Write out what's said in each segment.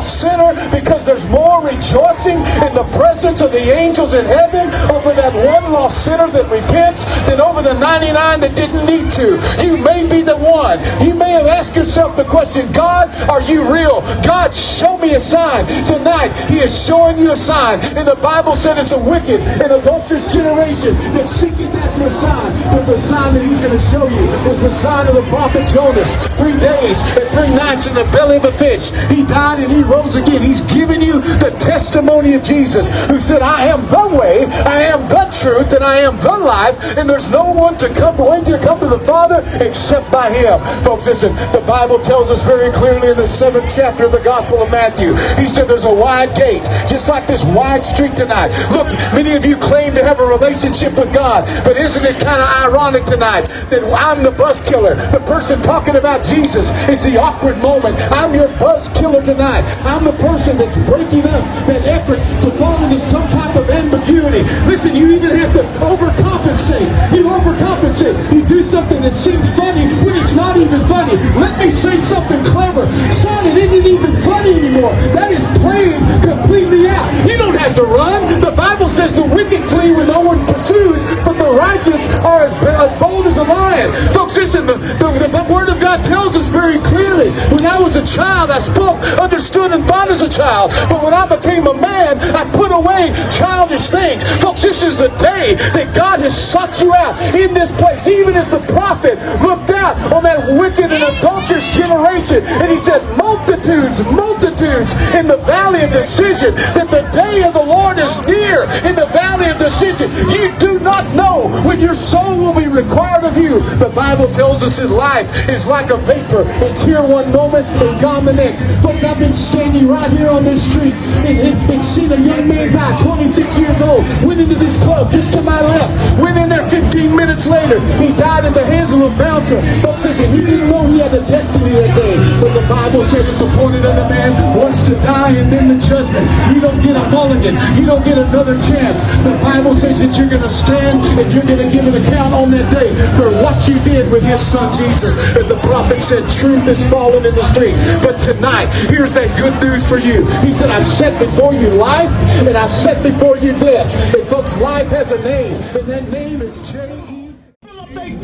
lost sinner, because there's more rejoicing in the presence of the angels in heaven over that one lost sinner that repents than over the 99 that didn't need to. You may be the one. You may have asked yourself the question, God, are you real? God, show me a sign. Tonight, He is showing you a sign. And the Bible said it's a wicked and adulterous generation that's seeking after a sign. But the sign that He's going to show you is the sign of the prophet Jonas. 3 days and 3 nights in the belly of a fish. He died and He rose again. He's giving you the testimony of Jesus, who said, I am the way, I am the truth, and I am the life, and there's no one to come to the Father except by Him. Folks, listen, the Bible tells us very clearly in the 7th chapter of the Gospel of Matthew. He said there's a wide gate, just like this wide street tonight. Look, many of you claim to have a relationship with God, but isn't it kind of ironic tonight that I'm the buzz killer? The person talking about Jesus is the awkward moment. I'm your buzz killer tonight. I'm the person that's breaking up that effort to fall into some type of ambiguity. Listen, you even have to overcompensate. You overcompensate. You do something that seems funny when it's not even funny. Let me say something clever. Son, it isn't even funny anymore. That is playing completely out. You don't have to run. The Bible says the wicked flee when no one pursues, but the righteous are as bold as a lion. Folks, listen, the Word of God tells us very clearly. When I was a child, I spoke, understood, and thought as a child. But when I became a man, I put away childish things. Folks, this is the day that God has sought you out in this place. Even as the prophet looked out on that wicked and adulterous generation, and he said, multitudes in the valley of decision, that the day of the Lord is near in the valley of decision. You do not know when your soul will be required of you. The Bible tells us that life is like a vapor. It's here one moment and gone the next. Folks, I've been standing right here on this street and seen a young man die, 26 years old, went into this club just to my left, went in there 15 minutes later. He died at the hands of a bouncer. Folks, listen, he didn't know he had a destiny that day, but the Bible says it's appointed unto man once to die and then the judgment. You don't get a mulligan. You don't get another chance. The Bible says that you're going to stand and you're going to give an account on that day for what you did with His Son Jesus. And the prophet said truth is fallen in the street. But tonight, here's that good news for you. He said, I've set before you life and I've set before you death. And folks, life has a name, and that name is J.E.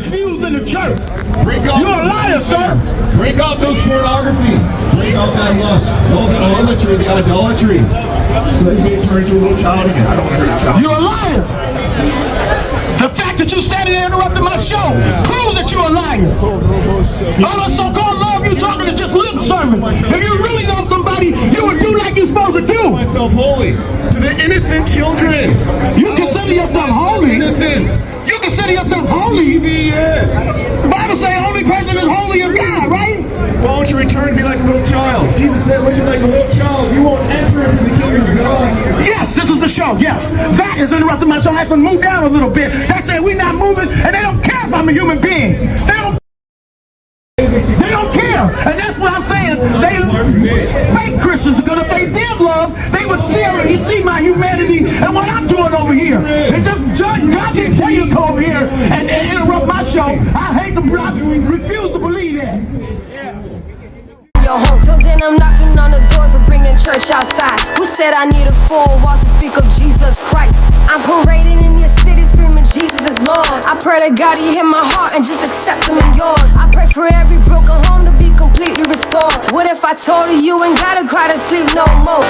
Views in the church. You're a liar, sir. Break out those pornography. Break out that lust. All that idolatry, the idolatry. So that you may turn into a little child again. I don't want to hurt a child. You're a liar. The fact that you're standing there interrupting my show proves that you're a liar. All the so-called love you're talking is just lip service. If you really know somebody, you would do like you're supposed to do. Myself holy to the innocent children. You consider yourself holy. Innocent. You consider yourself holy. Yes. The Bible says only person is holy is God, right? Why won't you return to be like a little child? Jesus said, when you're like a little child, you won't enter into the kingdom of God. Yes, this is the show, yes. That is interrupting my show. I have to move down a little bit. They say we're not moving, and they don't care if I'm a human being. They don't care. And that's what I'm saying. Fake Christians are going to face their love. They would see my humanity and what I'm doing over here. And just God didn't tell you to come over here and interrupt my show. I hate to refuse to believe that. Your home till then I'm knocking on the doors, we're bringing church outside. Who said I need a 4 walls to speak of Jesus Christ? I'm parading in your city screaming Jesus is Lord. I pray to God He hear my heart and just accept Him in yours. I pray for every broken home to be completely restored. What if I told you ain't gotta cry to sleep no more?